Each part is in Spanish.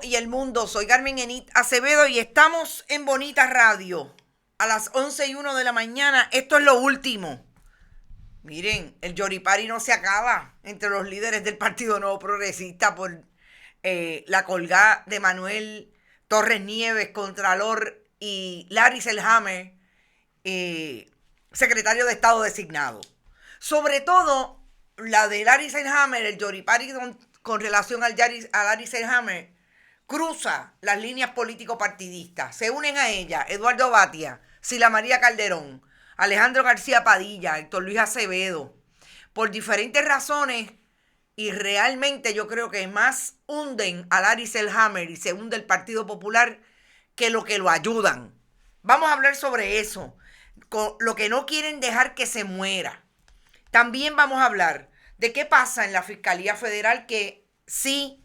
y el mundo. Soy Carmen Enit Acevedo y estamos en Bonita Radio a las 11:01 de la mañana. Esto es lo último. Miren, el yoripari no se acaba entre los líderes del Partido Nuevo Progresista por la colgada de Manuel Torres Nieves, Contralor, y Larry Selhammer, secretario de Estado designado. Sobre todo la de Larry Selhammer, el yoripari con relación a Larry Selhammer, cruza las líneas político-partidistas. Se unen a ella Eduardo Batia, Sila María Calderón, Alejandro García Padilla, Héctor Luis Acevedo, por diferentes razones, y realmente yo creo que más hunden a Larry Selhammer y se hunde el Partido Popular que lo ayudan. Vamos a hablar sobre eso, con lo que no quieren dejar que se muera. También vamos a hablar de qué pasa en la Fiscalía Federal, que sí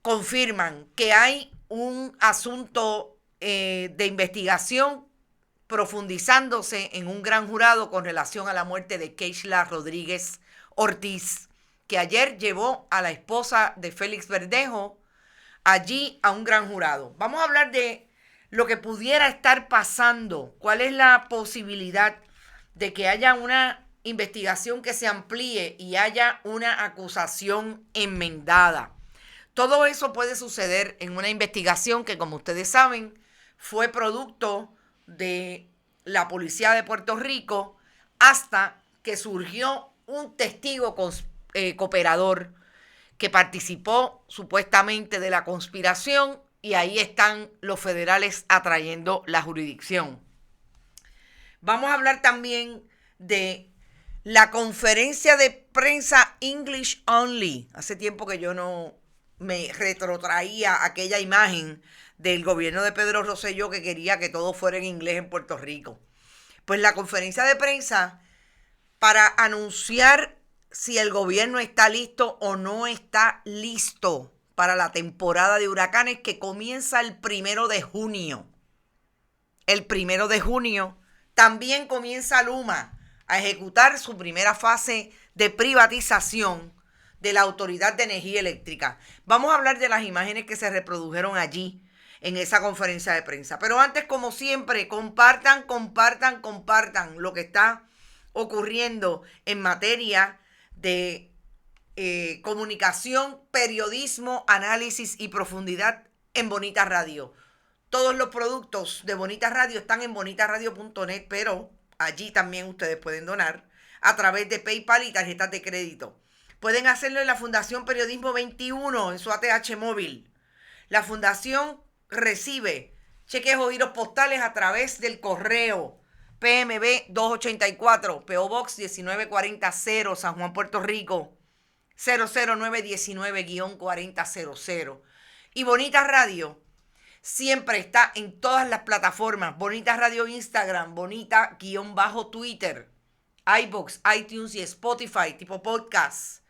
confirman que hay un asunto de investigación profundizándose en un gran jurado con relación a la muerte de Keishla Rodríguez Ortiz, que ayer llevó a la esposa de Félix Verdejo allí a un gran jurado. Vamos a hablar de lo que pudiera estar pasando, cuál es la posibilidad de que haya una investigación que se amplíe y haya una acusación enmendada. Todo eso puede suceder en una investigación que, como ustedes saben, fue producto de la policía de Puerto Rico hasta que surgió un testigo cooperador que participó supuestamente de la conspiración, y ahí están los federales atrayendo la jurisdicción. Vamos a hablar también de la conferencia de prensa English Only. Hace tiempo que yo no me retrotraía aquella imagen del gobierno de Pedro Rosselló que quería que todo fuera en inglés en Puerto Rico. Pues la conferencia de prensa para anunciar si el gobierno está listo o no está listo para la temporada de huracanes que comienza el 1 de junio. El 1 de junio también comienza Luma a ejecutar su primera fase de privatización de la Autoridad de Energía Eléctrica. Vamos a hablar de las imágenes que se reprodujeron allí en esa conferencia de prensa. Pero antes, como siempre, compartan lo que está ocurriendo en materia de comunicación, periodismo, análisis y profundidad en Bonita Radio. Todos los productos de Bonita Radio están en bonitaradio.net, pero allí también ustedes pueden donar a través de PayPal y tarjetas de crédito. Pueden hacerlo en la Fundación Periodismo 21 en su ATH móvil. La fundación recibe cheques o giros postales a través del correo PMB 284, PO Box 19400, San Juan, Puerto Rico 00919-4000. Y Bonita Radio siempre está en todas las plataformas. Bonita Radio Instagram, Bonita-Twitter, iVoox, iTunes y Spotify, tipo podcast.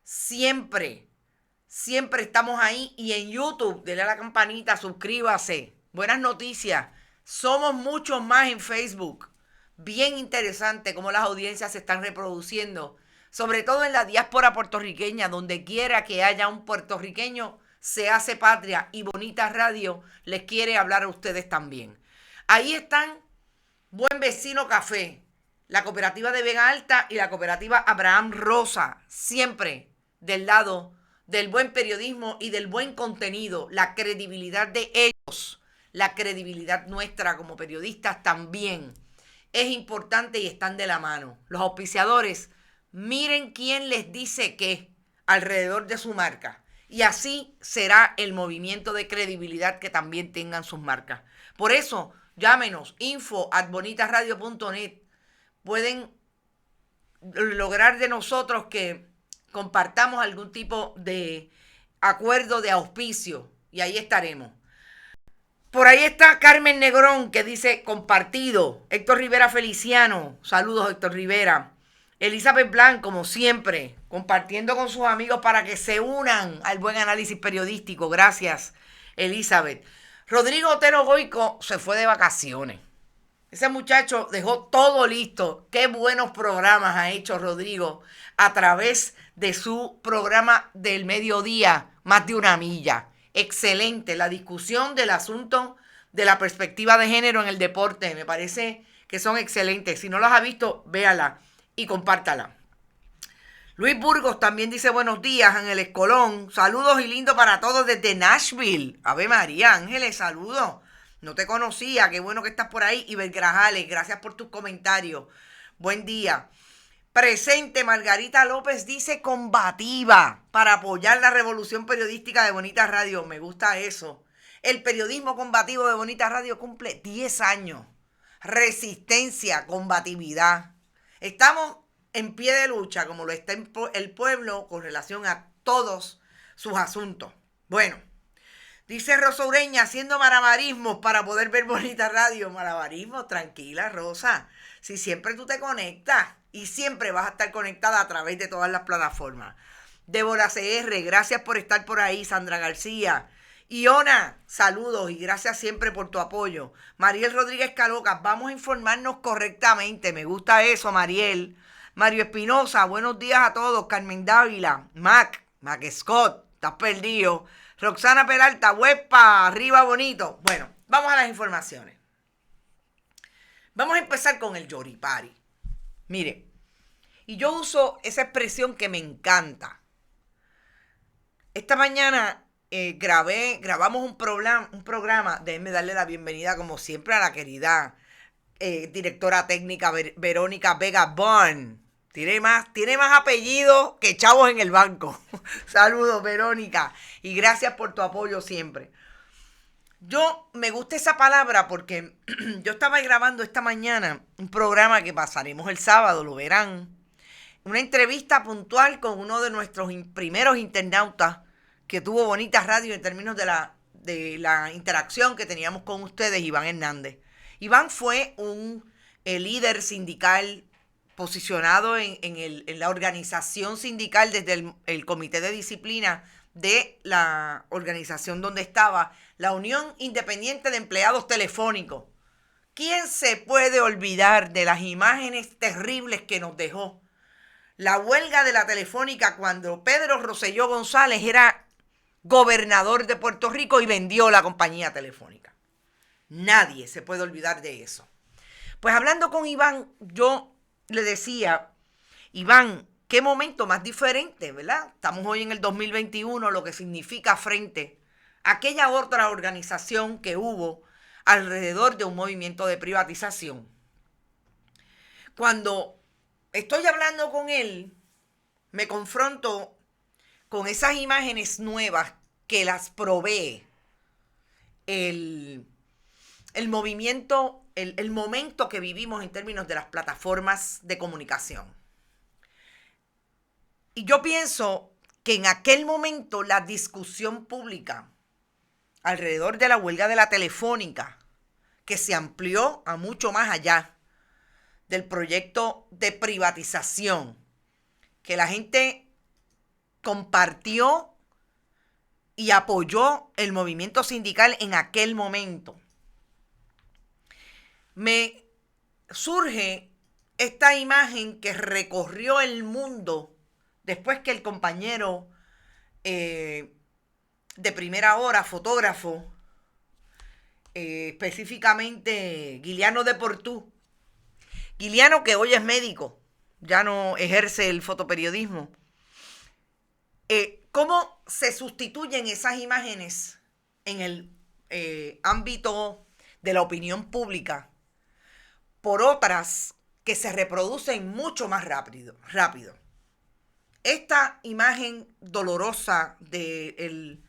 Siempre estamos ahí. Y en YouTube, dele a la campanita, suscríbase. Buenas noticias. Somos muchos más en Facebook. Bien interesante cómo las audiencias se están reproduciendo. Sobre todo en la diáspora puertorriqueña, donde quiera que haya un puertorriqueño, se hace patria, y Bonita Radio les quiere hablar a ustedes también. Ahí están Buen Vecino Café, la cooperativa de Vega Alta y la cooperativa Abraham Rosa, siempre del lado del buen periodismo y del buen contenido. La credibilidad de ellos, la credibilidad nuestra como periodistas también es importante y están de la mano. Los auspiciadores, miren quién les dice qué alrededor de su marca. Y así será el movimiento de credibilidad que también tengan sus marcas. Por eso, llámenos, info@bonitaradio.net. Pueden lograr de nosotros que compartamos algún tipo de acuerdo de auspicio, y ahí estaremos. Por ahí está Carmen Negrón, que dice compartido. Héctor Rivera Feliciano, saludos Héctor Rivera. Elizabeth Blanc, como siempre, compartiendo con sus amigos para que se unan al buen análisis periodístico. Gracias, Elizabeth. Rodrigo Otero Goico se fue de vacaciones. Ese muchacho dejó todo listo. Qué buenos programas ha hecho Rodrigo a través de su programa del mediodía, Más de una Milla. excelente la discusión del asunto de la perspectiva de género en el deporte. Me parece que son excelentes. Si no las ha visto, véala y compártala. Luis Burgos también dice buenos días, Ángeles Colón. Saludos y lindo para todos desde Nashville. Ave María, Ángeles, saludos. No te conocía, qué bueno que estás por ahí. Y Grajales, gracias por tus comentarios. Buen día. Presente, Margarita López dice combativa para apoyar la revolución periodística de Bonita Radio. Me gusta eso. El periodismo combativo de Bonita Radio cumple 10 años. Resistencia, combatividad. Estamos en pie de lucha, como lo está el pueblo con relación a todos sus asuntos. Bueno, dice Rosa Ureña, haciendo malabarismos para poder ver Bonita Radio. Malabarismos, tranquila, Rosa. Si siempre tú te conectas y siempre vas a estar conectada a través de todas las plataformas. Débora CR, gracias por estar por ahí. Sandra García. Iona, saludos y gracias siempre por tu apoyo. Mariel Rodríguez Calocas, vamos a informarnos correctamente. Me gusta eso, Mariel. Mario Espinosa, buenos días a todos. Carmen Dávila, Mac Scott, estás perdido. Roxana Peralta, huepa, arriba bonito. Bueno, vamos a las informaciones. Vamos a empezar con el Yoripari. Mire, y yo uso esa expresión que me encanta. Esta mañana grabamos un programa, déjenme darle la bienvenida como siempre a la querida directora técnica Verónica Vega Bond. Tiene más apellidos que chavos en el banco. Saludos, Verónica, y gracias por tu apoyo siempre. Yo me gusta esa palabra porque yo estaba grabando esta mañana un programa que pasaremos el sábado, lo verán. Una entrevista puntual con uno de nuestros primeros internautas que tuvo Bonita Radio en términos de la interacción que teníamos con ustedes, Iván Hernández. Iván fue un líder sindical posicionado en la organización sindical desde el comité de disciplina de la organización donde estaba, la Unión Independiente de Empleados Telefónicos. ¿Quién se puede olvidar de las imágenes terribles que nos dejó la huelga de la Telefónica cuando Pedro Rosselló González era gobernador de Puerto Rico y vendió la compañía telefónica? Nadie se puede olvidar de eso. Pues hablando con Iván, yo le decía, Iván, qué momento más diferente, ¿verdad? Estamos hoy en el 2021, lo que significa frente a aquella otra organización que hubo alrededor de un movimiento de privatización. Cuando estoy hablando con él, me confronto con esas imágenes nuevas que las provee el movimiento, el momento que vivimos en términos de las plataformas de comunicación. Y yo pienso que en aquel momento la discusión pública alrededor de la huelga de la Telefónica, que se amplió a mucho más allá del proyecto de privatización, que la gente compartió y apoyó el movimiento sindical en aquel momento. Me surge esta imagen que recorrió el mundo después que el compañero de Primera Hora, fotógrafo, específicamente Guiliano Deportú, Guiliano, que hoy es médico, ya no ejerce el fotoperiodismo, cómo se sustituyen esas imágenes en el ámbito de la opinión pública por otras que se reproducen mucho más rápido. Esta imagen dolorosa de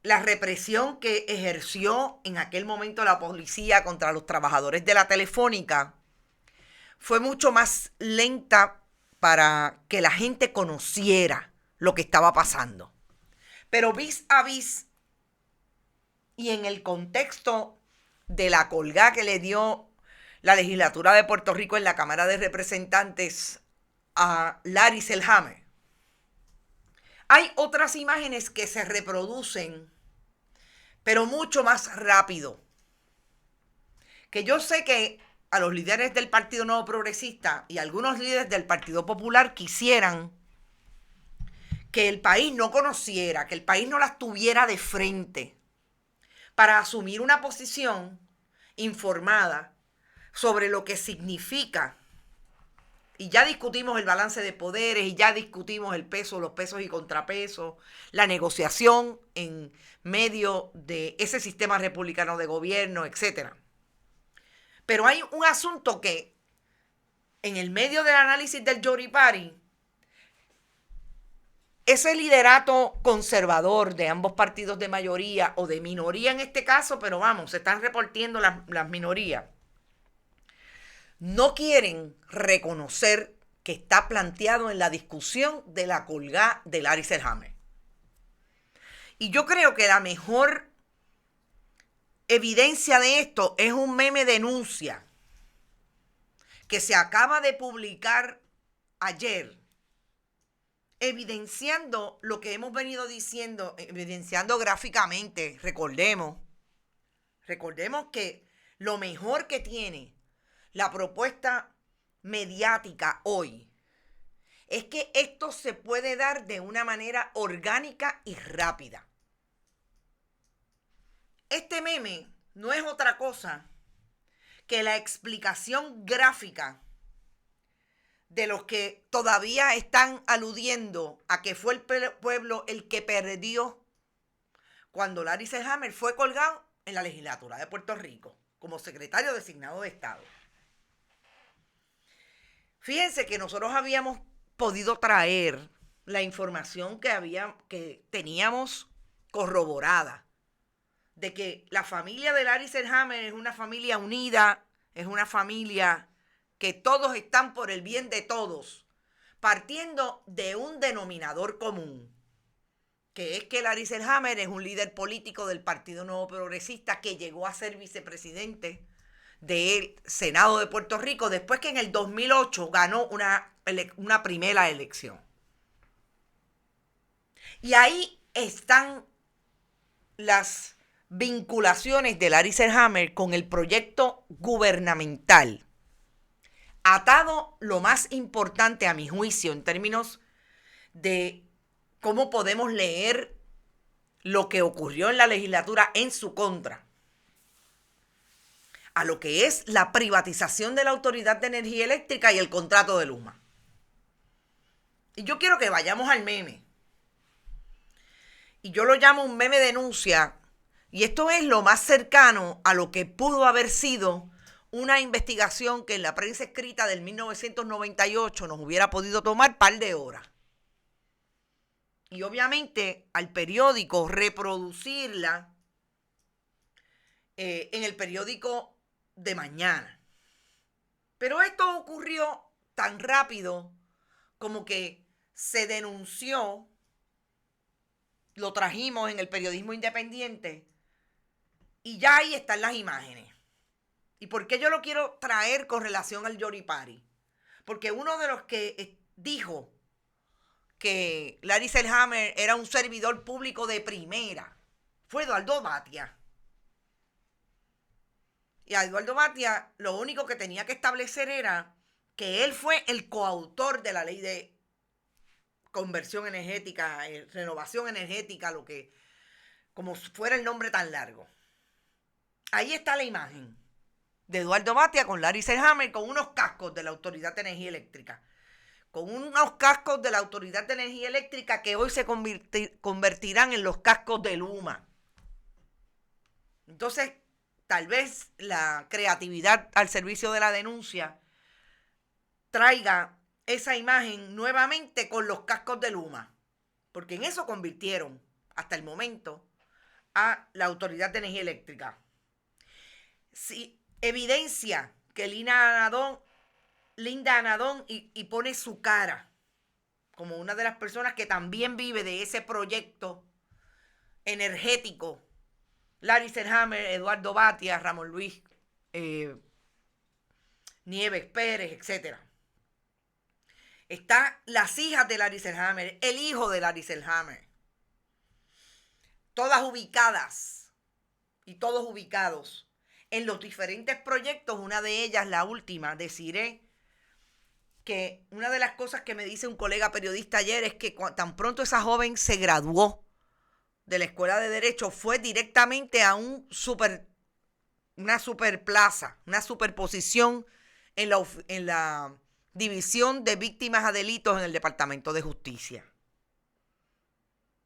la represión que ejerció en aquel momento la policía contra los trabajadores de la Telefónica fue mucho más lenta para que la gente conociera lo que estaba pasando. Pero vis a vis y en el contexto de la colgada que le dio la legislatura de Puerto Rico en la Cámara de Representantes a Larry Selhammer, hay otras imágenes que se reproducen, pero mucho más rápido. Que yo sé que a los líderes del Partido Nuevo Progresista y algunos líderes del Partido Popular quisieran que el país no conociera, que el país no las tuviera de frente para asumir una posición informada sobre lo que significa. Y ya discutimos el balance de poderes, y ya discutimos el peso, los pesos y contrapesos, la negociación en medio de ese sistema republicano de gobierno, etc. Pero hay un asunto que, en el medio del análisis del Yoripari, ese liderato conservador de ambos partidos de mayoría o de minoría en este caso, pero vamos, se están repartiendo las minorías, no quieren reconocer que está planteado en la discusión de la colgada de Larry Selhammer. Y yo creo que la mejor evidencia de esto es un meme denuncia que se acaba de publicar ayer, evidenciando lo que hemos venido diciendo, evidenciando gráficamente. Recordemos que lo mejor que tiene la propuesta mediática hoy es que esto se puede dar de una manera orgánica y rápida. Este meme no es otra cosa que la explicación gráfica de los que todavía están aludiendo a que fue el pueblo el que perdió cuando Larry Selhammer fue colgado en la legislatura de Puerto Rico como secretario designado de Estado. Fíjense que nosotros habíamos podido traer la información que teníamos corroborada de que la familia de Larry Selhammer es una familia unida, es una familia que todos están por el bien de todos, partiendo de un denominador común, que es que Larry Selhammer es un líder político del Partido Nuevo Progresista que llegó a ser vicepresidente del Senado de Puerto Rico después que en el 2008 ganó una primera elección. Y ahí están las vinculaciones de Larry Selhammer con el proyecto gubernamental, atado lo más importante a mi juicio en términos de cómo podemos leer lo que ocurrió en la legislatura en su contra, a lo que es la privatización de la Autoridad de Energía Eléctrica y el contrato de Luma. Y yo quiero que vayamos al meme. Y yo lo llamo un meme denuncia. Y esto es lo más cercano a lo que pudo haber sido una investigación que en la prensa escrita del 1998 nos hubiera podido tomar par de horas. Y obviamente al periódico reproducirla en el periódico de mañana. Pero esto ocurrió tan rápido como que se denunció, lo trajimos en el periodismo independiente y ya ahí están las imágenes. ¿Y por qué yo lo quiero traer con relación al Yoripari? Porque uno de los que dijo que Larry Selhammer era un servidor público de primera fue Eduardo Batia. Y a Eduardo Batia lo único que tenía que establecer era que él fue el coautor de la ley de conversión energética, renovación energética, como fuera el nombre tan largo. Ahí está la imagen de Eduardo Batia con Larry Selhammer con unos cascos de la Autoridad de Energía Eléctrica. Con unos cascos de la Autoridad de Energía Eléctrica que hoy se convertirán en los cascos de Luma. Entonces, tal vez la creatividad al servicio de la denuncia traiga esa imagen nuevamente con los cascos de Luma, porque en eso convirtieron hasta el momento a la Autoridad de Energía Eléctrica. Si evidencia que Linda Anadón y pone su cara como una de las personas que también vive de ese proyecto energético, Larry Selhammer, Eduardo Batia, Ramón Luis Nieves Pérez, etc. Están las hijas de Larry Selhammer, el hijo de Larry Selhammer, todas ubicadas y todos ubicados en los diferentes proyectos. Una de ellas, la última, Desiree, que una de las cosas que me dice un colega periodista ayer es que tan pronto esa joven se graduó de la Escuela de Derecho, fue directamente a una superplaza, una superposición en la División de Víctimas a Delitos en el Departamento de Justicia.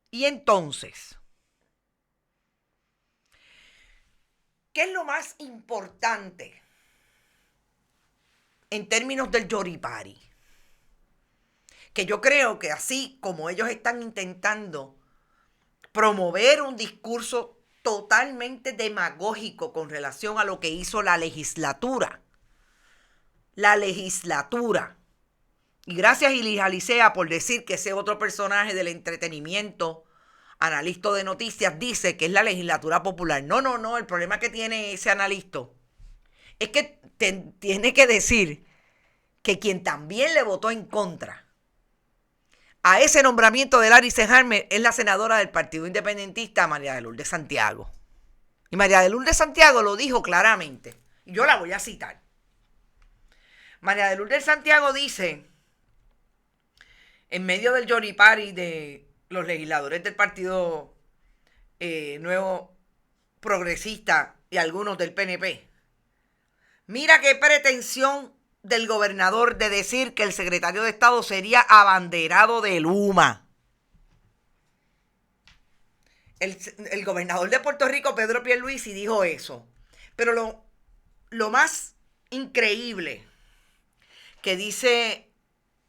Y entonces, ¿qué es lo más importante en términos del Yoripari? Que yo creo que así como ellos están intentando promover un discurso totalmente demagógico con relación a lo que hizo la legislatura. Y gracias Ilis Alicea por decir que ese otro personaje del entretenimiento, analista de noticias, dice que es la legislatura popular. No, el problema que tiene ese analista es que tiene que decir que quien también le votó en contra a ese nombramiento de Larry Selhammer es la senadora del Partido Independentista, María de Lourdes Santiago. Y María de Lourdes Santiago lo dijo claramente. Y yo la voy a citar. María de Lourdes Santiago dice, en medio del Yoripari de los legisladores del Partido Nuevo Progresista y algunos del PNP, mira qué pretensión del gobernador de decir que el secretario de Estado sería abanderado de Luma. El gobernador de Puerto Rico, Pedro Pierluisi, dijo eso. Pero lo más increíble que dice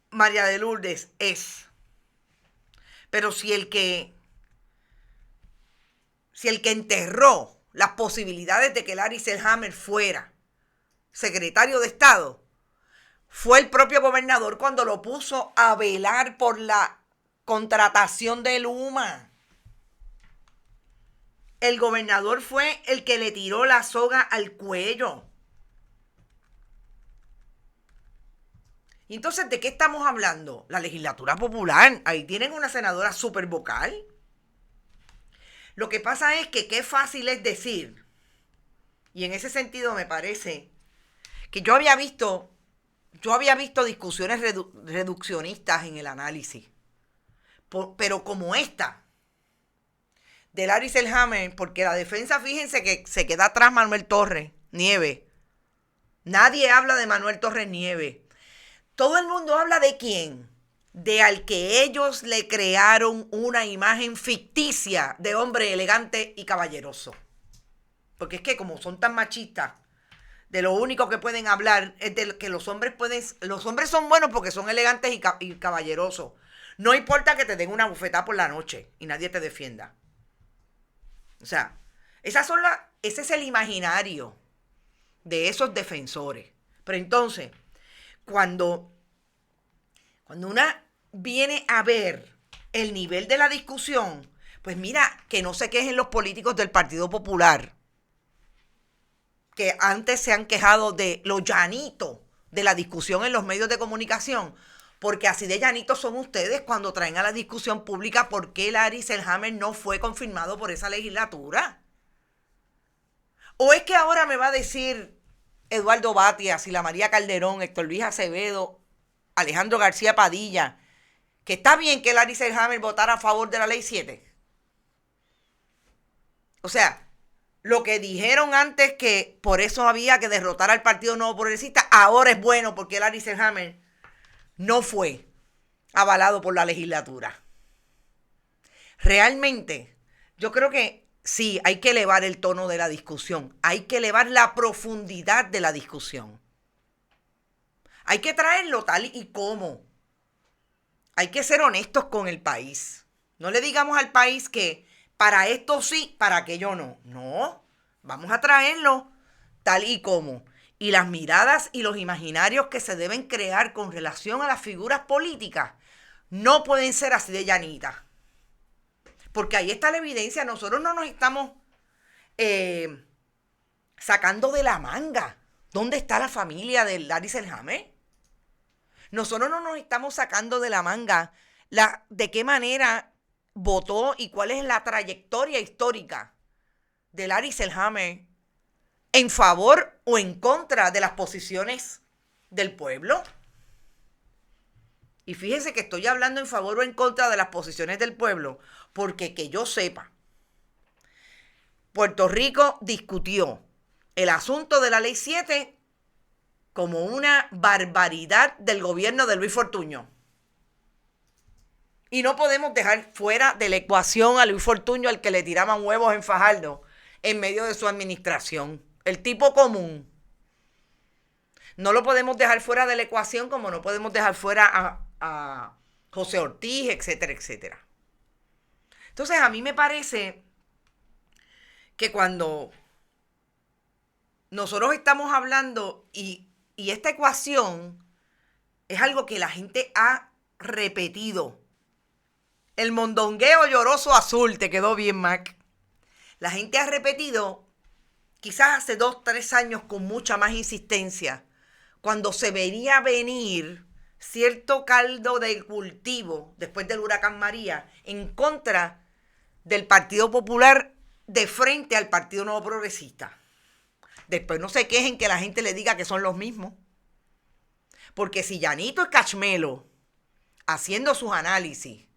María de Lourdes es, pero si el que enterró las posibilidades de que Larry Selhammer fuera secretario de Estado fue el propio gobernador cuando lo puso a velar por la contratación de Luma. El gobernador fue el que le tiró la soga al cuello. Y entonces, ¿de qué estamos hablando? La legislatura popular. Ahí tienen una senadora súper vocal. Lo que pasa es que qué fácil es decir, y en ese sentido me parece que yo había visto discusiones reduccionistas en el análisis, pero como esta, de Larry Selhammer, porque la defensa, fíjense que se queda atrás Manuel Torres Nieves. Nadie habla de Manuel Torres Nieves. Todo el mundo habla de quién, de al que ellos le crearon una imagen ficticia de hombre elegante y caballeroso. Porque es que como son tan machistas, de lo único que pueden hablar es de que los hombres son buenos porque son elegantes y caballerosos. No importa que te den una bufetada por la noche y nadie te defienda. O sea, ese es el imaginario de esos defensores. Pero entonces, cuando una viene a ver el nivel de la discusión, pues mira, que no se quejen los políticos del Partido Popular, que antes se han quejado de lo llanito de la discusión en los medios de comunicación, porque así de llanitos son ustedes cuando traen a la discusión pública por qué Larry Selhammer no fue confirmado por esa legislatura. ¿O es que ahora me va a decir Eduardo Batia, Sila María Calderón, Héctor Luis Acevedo, Alejandro García Padilla, que está bien que Larry Selhammer votara a favor de la Ley 7? O sea, lo que dijeron antes que por eso había que derrotar al Partido Nuevo Progresista, ahora es bueno porque Larry Selhammer no fue avalado por la legislatura. Realmente, yo creo que sí, hay que elevar el tono de la discusión, hay que elevar la profundidad de la discusión. Hay que traerlo tal y como. Hay que ser honestos con el país. No le digamos al país que para esto sí, para aquello no. No, vamos a traerlo tal y como. Y las miradas y los imaginarios que se deben crear con relación a las figuras políticas no pueden ser así de llanitas. Porque ahí está la evidencia. Nosotros no nos estamos sacando de la manga. ¿Dónde está la familia de Larry Selhammer? Nosotros no nos estamos sacando de la manga de qué manera votó y cuál es la trayectoria histórica de Larry Selhammer en favor o en contra de las posiciones del pueblo. Y fíjense que estoy hablando en favor o en contra de las posiciones del pueblo, porque que yo sepa, Puerto Rico discutió el asunto de la Ley 7 como una barbaridad del gobierno de Luis Fortuño. Y no podemos dejar fuera de la ecuación a Luis Fortuño, al que le tiraban huevos en Fajardo en medio de su administración. El tipo común. No lo podemos dejar fuera de la ecuación, como no podemos dejar fuera a José Ortiz, etcétera, etcétera. Entonces a mí me parece que cuando nosotros estamos hablando y esta ecuación es algo que la gente ha repetido. El mondongueo lloroso azul, te quedó bien, Mac. La gente ha repetido, quizás hace 2, 3 años con mucha más insistencia, cuando se vería venir cierto caldo de cultivo después del huracán María en contra del Partido Popular de frente al Partido Nuevo Progresista. Después no se quejen que la gente le diga que son los mismos. Porque si Yanito Escachmelo, haciendo sus análisis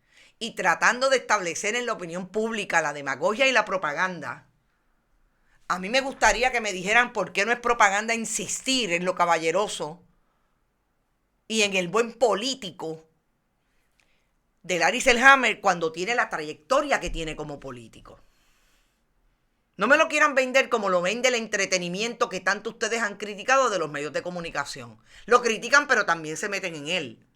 y tratando de establecer en la opinión pública la demagogia y la propaganda, a mí me gustaría que me dijeran por qué no es propaganda insistir en lo caballeroso y en el buen político de Larry Selhammer cuando tiene la trayectoria que tiene como político. No me lo quieran vender como lo vende el entretenimiento que tanto ustedes han criticado de los medios de comunicación. Lo critican, pero también se meten en él.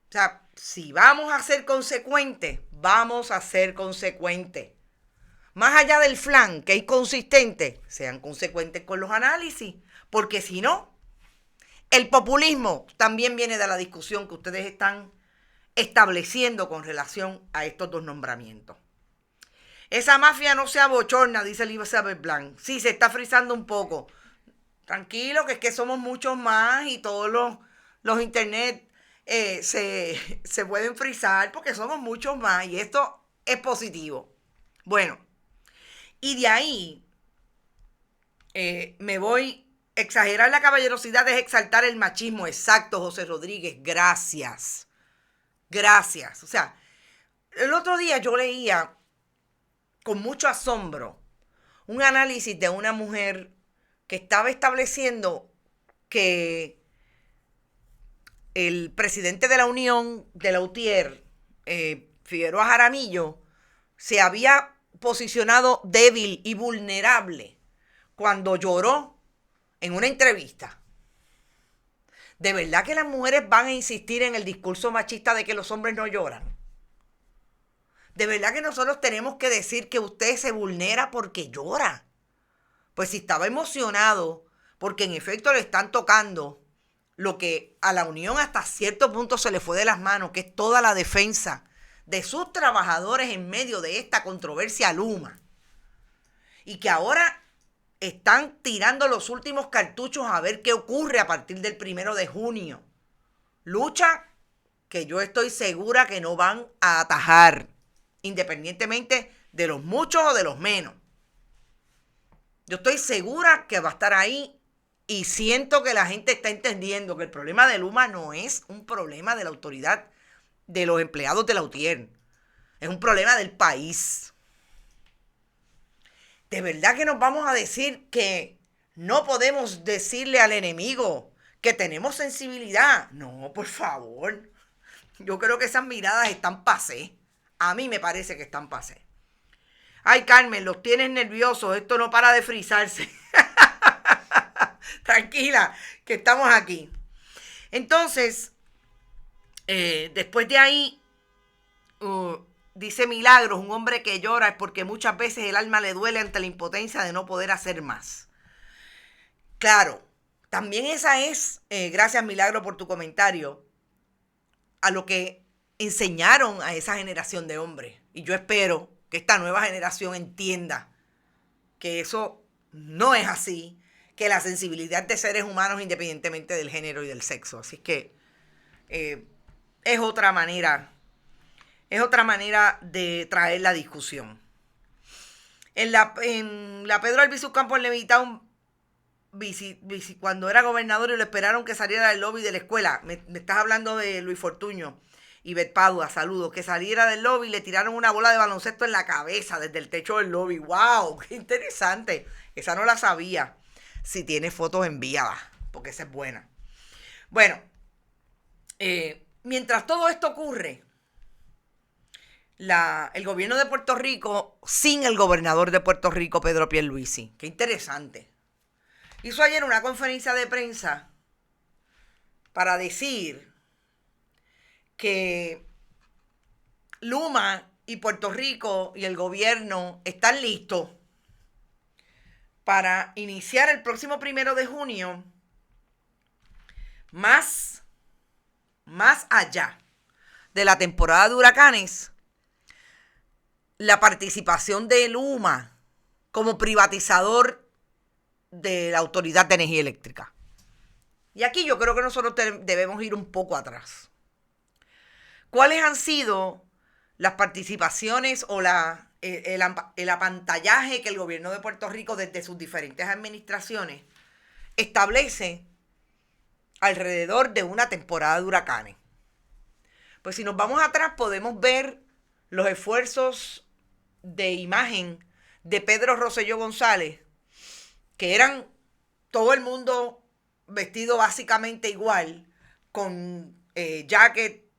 O sea, si vamos a ser consecuentes, vamos a ser consecuentes. Más allá del flan, que es consistente, sean consecuentes con los análisis. Porque si no, el populismo también viene de la discusión que ustedes están estableciendo con relación a estos dos nombramientos. Esa mafia no se abochorna, dice Elizabeth Blanc. Sí, se está frizando un poco. Tranquilo, que es que somos muchos más y todos los internet se pueden frizar porque somos muchos más y esto es positivo. Bueno, y de ahí me voy. Exagerar la caballerosidad es exaltar el machismo. Exacto, José Rodríguez. Gracias. Gracias. O sea, el otro día yo leía con mucho asombro un análisis de una mujer que estaba estableciendo que el presidente de la Unión, de la UTIER, Figueroa Jaramillo, se había posicionado débil y vulnerable cuando lloró en una entrevista. ¿De verdad que las mujeres van a insistir en el discurso machista de que los hombres no lloran? ¿De verdad que nosotros tenemos que decir que usted se vulnera porque llora? Pues si estaba emocionado, porque en efecto le están tocando lo que a la Unión hasta cierto punto se le fue de las manos, que es toda la defensa de sus trabajadores en medio de esta controversia Luma. Y que ahora están tirando los últimos cartuchos a ver qué ocurre a partir del 1 de junio. Lucha que yo estoy segura que no van a atajar, independientemente de los muchos o de los menos. Yo estoy segura que va a estar ahí y siento que la gente está entendiendo que el problema de Luma no es un problema de la autoridad de los empleados de la UTIER. Es un problema del país. ¿De verdad que nos vamos a decir que no podemos decirle al enemigo que tenemos sensibilidad? No, por favor. Yo creo que esas miradas están pasé. A mí me parece que están pasé. Ay, Carmen, los tienes nerviosos. Esto no para de frizarse. Tranquila, que estamos aquí. Entonces, después de ahí, dice Milagros, un hombre que llora es porque muchas veces el alma le duele ante la impotencia de no poder hacer más. Claro, también esa es, gracias Milagro por tu comentario, a lo que enseñaron a esa generación de hombres. Y yo espero que esta nueva generación entienda que eso no es así, que la sensibilidad de seres humanos independientemente del género y del sexo. Así que es otra manera de traer la discusión. En la Pedro Albizu Campos Levitown cuando era gobernador y lo esperaron que saliera del lobby de la escuela. Me estás hablando de Luis Fortuño y Bet Padua, saludos, que saliera del lobby y le tiraron una bola de baloncesto en la cabeza desde el techo del lobby. ¡Wow! ¡Qué interesante! Esa no la sabía. Si tiene fotos, envíalas, porque esa es buena. Bueno, mientras todo esto ocurre, el gobierno de Puerto Rico, sin el gobernador de Puerto Rico, Pedro Pierluisi, qué interesante, hizo ayer una conferencia de prensa para decir que Luma y Puerto Rico y el gobierno están listos para iniciar el próximo 1 de junio más allá de la temporada de huracanes, la participación de Luma como privatizador de la Autoridad de Energía Eléctrica. Y aquí yo creo que nosotros debemos ir un poco atrás. ¿Cuáles han sido las participaciones o el apantallaje que el gobierno de Puerto Rico desde sus diferentes administraciones establece alrededor de una temporada de huracanes? Pues si nos vamos atrás podemos ver los esfuerzos de imagen de Pedro Rosselló González, que eran todo el mundo vestido básicamente igual, con jacket,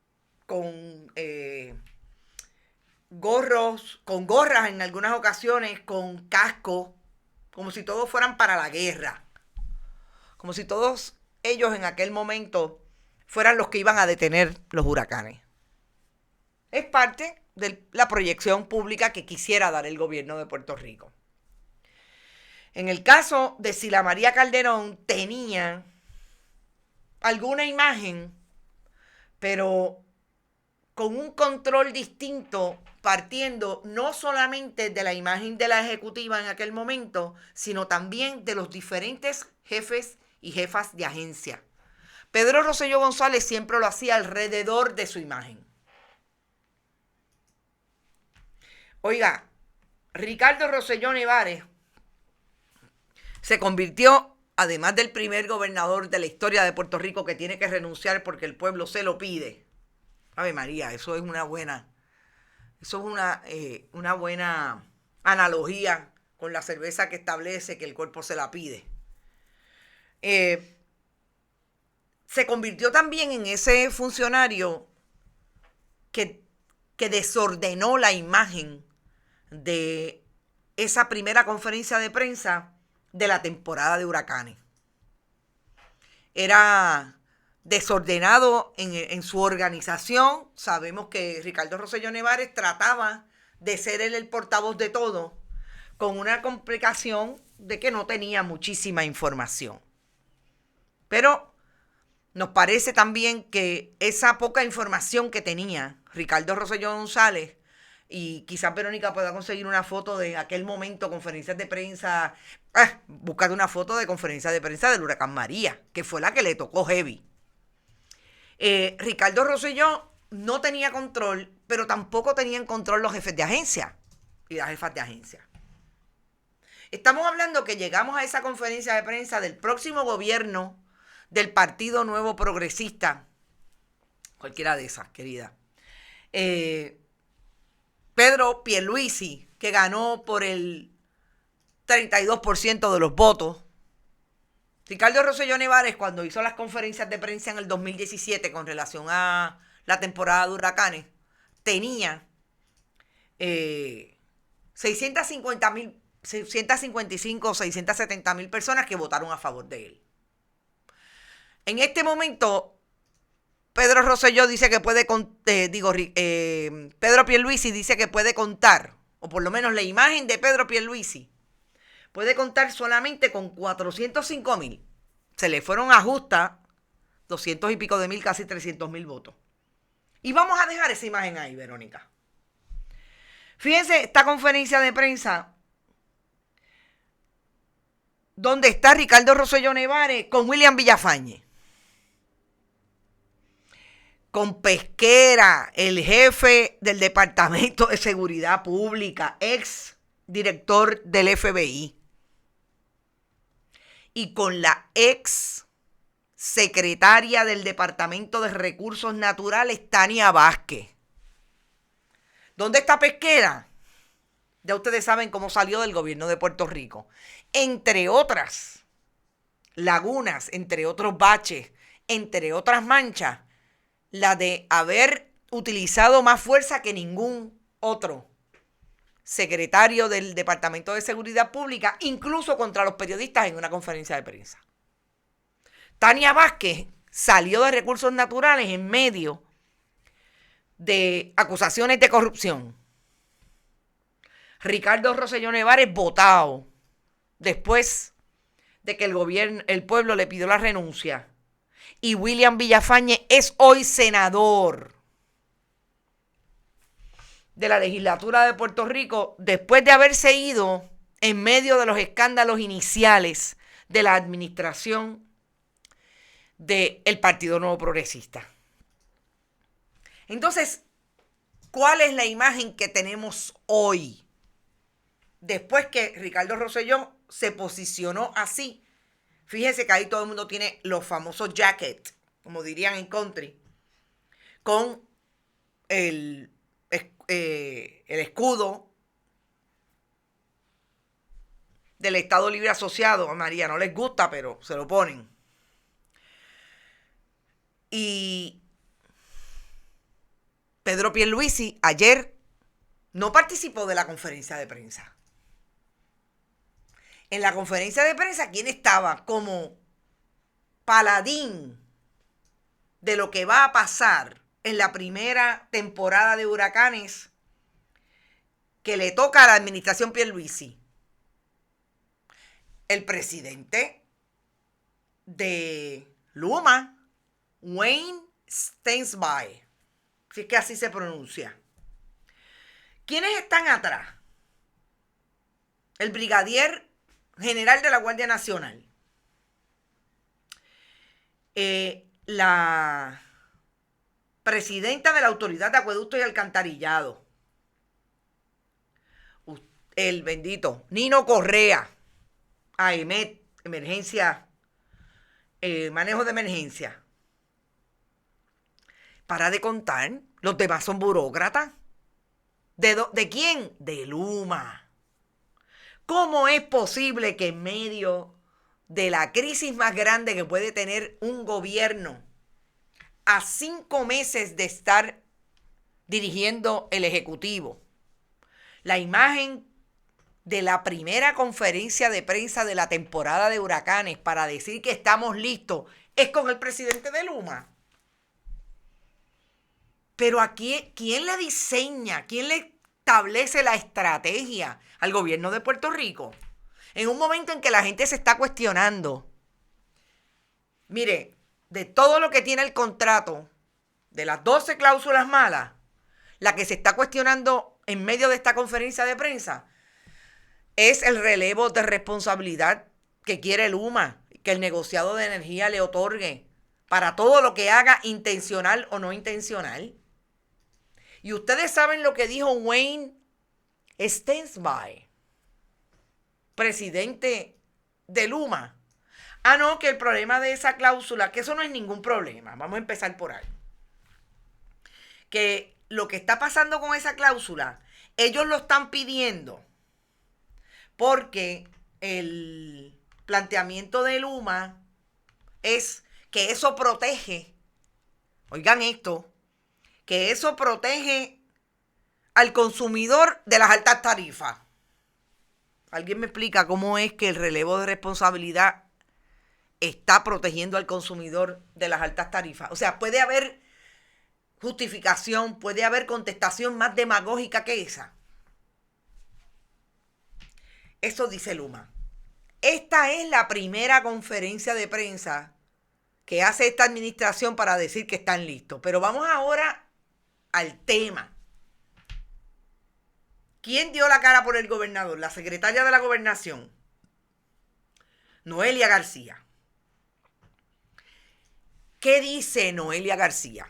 con gorros, con gorras en algunas ocasiones, con casco, como si todos fueran para la guerra, como si todos ellos en aquel momento fueran los que iban a detener los huracanes. Es parte de la proyección pública que quisiera dar el gobierno de Puerto Rico. En el caso de Sila María Calderón, tenía alguna imagen, pero con un control distinto, partiendo no solamente de la imagen de la ejecutiva en aquel momento, sino también de los diferentes jefes y jefas de agencia. Pedro Rosselló González siempre lo hacía alrededor de su imagen. Oiga, Ricardo Rosselló Nevares se convirtió, además del primer gobernador de la historia de Puerto Rico que tiene que renunciar porque el pueblo se lo pide. Ave María, eso es una buena analogía con la cerveza que establece que el cuerpo se la pide. Se convirtió también en ese funcionario que desordenó la imagen de esa primera conferencia de prensa de la temporada de huracanes. Era desordenado en su organización. Sabemos que Ricardo Rosselló Nevares trataba de ser él el portavoz de todo, con una complicación de que no tenía muchísima información. Pero nos parece también que esa poca información que tenía Ricardo Rosselló González, y quizás Verónica pueda conseguir una foto de aquel momento, conferencias de prensa, búscate una foto de conferencia de prensa del huracán María, que fue la que le tocó heavy. Ricardo Rosselló no tenía control, pero tampoco tenían control los jefes de agencia y las jefas de agencia. Estamos hablando que llegamos a esa conferencia de prensa del próximo gobierno del Partido Nuevo Progresista, cualquiera de esas, querida. Pedro Pierluisi, que ganó por el 32% de los votos. Ricardo Rosselló Nevares, cuando hizo las conferencias de prensa en el 2017 con relación a la temporada de huracanes, tenía 655 o 670,000 personas que votaron a favor de él. En este momento, Pedro Rosselló dice que puede, Pedro Pierluisi dice que puede contar, o por lo menos la imagen de Pedro Pierluisi, puede contar solamente con 405,000. Se le fueron a justa 200 y pico de mil, casi 300,000 votos. Y vamos a dejar esa imagen ahí, Verónica. Fíjense esta conferencia de prensa donde está Ricardo Rosselló Nevares con William Villafañe, con Pesquera, el jefe del Departamento de Seguridad Pública, ex director del FBI. y con la ex secretaria del Departamento de Recursos Naturales, Tania Vázquez. ¿Dónde está Pesquera? Ya ustedes saben cómo salió del gobierno de Puerto Rico. Entre otras lagunas, entre otros baches, entre otras manchas, la de haber utilizado más fuerza que ningún otro secretario del Departamento de Seguridad Pública, incluso contra los periodistas en una conferencia de prensa. Tania Vázquez salió de Recursos Naturales en medio de acusaciones de corrupción. Ricardo Rosselló Nevares votado después de que el pueblo le pidió la renuncia. Y William Villafañe es hoy senador de la legislatura de Puerto Rico después de haberse ido en medio de los escándalos iniciales de la administración del Partido Nuevo Progresista. Entonces, ¿cuál es la imagen que tenemos hoy? Después que Ricardo Rosselló se posicionó así. Fíjense que ahí todo el mundo tiene los famosos jackets, como dirían en country, con el escudo del Estado Libre Asociado. A María no les gusta, pero se lo ponen. Y Pedro Pierluisi ayer no participó de la conferencia de prensa. En la conferencia de prensa, ¿quién estaba como paladín de lo que va a pasar en la primera temporada de huracanes que le toca a la administración Pierluisi? El presidente de Luma, Wayne Stensby, si es que así se pronuncia. ¿Quiénes están atrás? El brigadier general de la Guardia Nacional, la presidenta de la Autoridad de Acueducto y Alcantarillado, el bendito Nino Correa, AEMET, emergencia, manejo de emergencia. Para de contar, los demás son burócratas. ¿De quién? De Luma. ¿Cómo es posible que en medio de la crisis más grande que puede tener un gobierno, a 5 meses de estar dirigiendo el Ejecutivo, la imagen de la primera conferencia de prensa de la temporada de huracanes para decir que estamos listos es con el presidente de Luma? Pero aquí, ¿quién le diseña? ¿Quién le establece la estrategia al gobierno de Puerto Rico? En un momento en que la gente se está cuestionando. Mire, de todo lo que tiene el contrato, de las 12 cláusulas malas, la que se está cuestionando en medio de esta conferencia de prensa es el relevo de responsabilidad que quiere Luma, que el negociado de energía le otorgue para todo lo que haga, intencional o no intencional. Y ustedes saben lo que dijo Wayne Stensby, presidente de Luma. No, que el problema de esa cláusula, que eso no es ningún problema. Vamos a empezar por ahí. Que lo que está pasando con esa cláusula, ellos lo están pidiendo porque el planteamiento de Luma es que eso protege, oigan esto, que eso protege al consumidor de las altas tarifas. ¿Alguien me explica cómo es que el relevo de responsabilidad está protegiendo al consumidor de las altas tarifas? O sea, puede haber justificación, puede haber contestación más demagógica que esa. Eso dice Luma. Esta es la primera conferencia de prensa que hace esta administración para decir que están listos. Pero vamos ahora al tema. ¿Quién dio la cara por el gobernador? La secretaria de la Gobernación, Noelia García. ¿Qué dice Noelia García?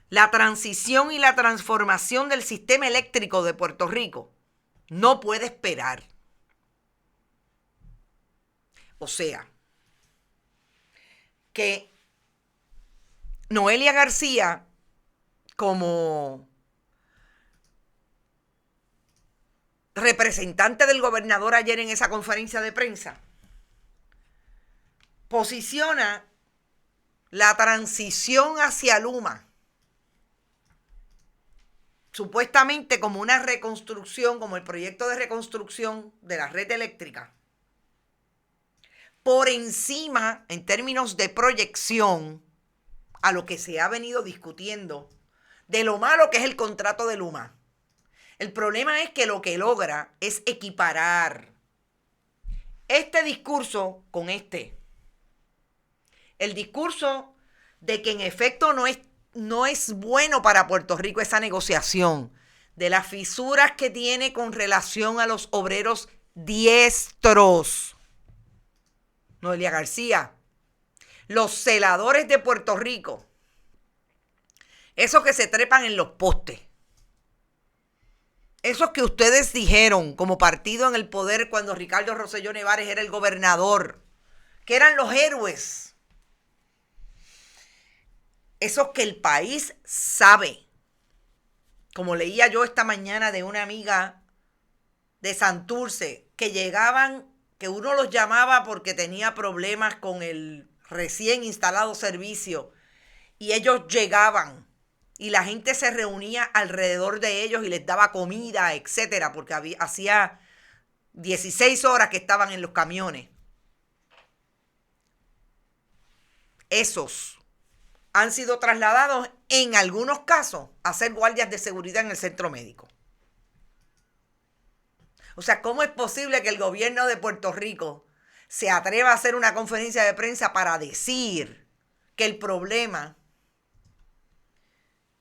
La transición y la transformación del sistema eléctrico de Puerto Rico no puede esperar. O sea, que Noelia García, como representante del gobernador ayer en esa conferencia de prensa, posiciona la transición hacia Luma supuestamente como una reconstrucción, como el proyecto de reconstrucción de la red eléctrica, por encima, en términos de proyección, a lo que se ha venido discutiendo de lo malo que es el contrato de Luma. El problema es que lo que logra es equiparar este discurso con este. El discurso de que en efecto no es bueno para Puerto Rico esa negociación, de las fisuras que tiene con relación a los obreros diestros. Noelia García, los celadores de Puerto Rico, esos que se trepan en los postes, esos que ustedes dijeron como partido en el poder cuando Ricardo Rosselló Nevares era el gobernador, que eran los héroes. Esos que el país sabe. Como leía yo esta mañana de una amiga de Santurce, que llegaban, que uno los llamaba porque tenía problemas con el recién instalado servicio, y ellos llegaban y la gente se reunía alrededor de ellos y les daba comida, etcétera, porque hacía 16 horas que estaban en los camiones. Esos han sido trasladados en algunos casos a ser guardias de seguridad en el centro médico. O sea, ¿cómo es posible que el gobierno de Puerto Rico se atreva a hacer una conferencia de prensa para decir que el problema,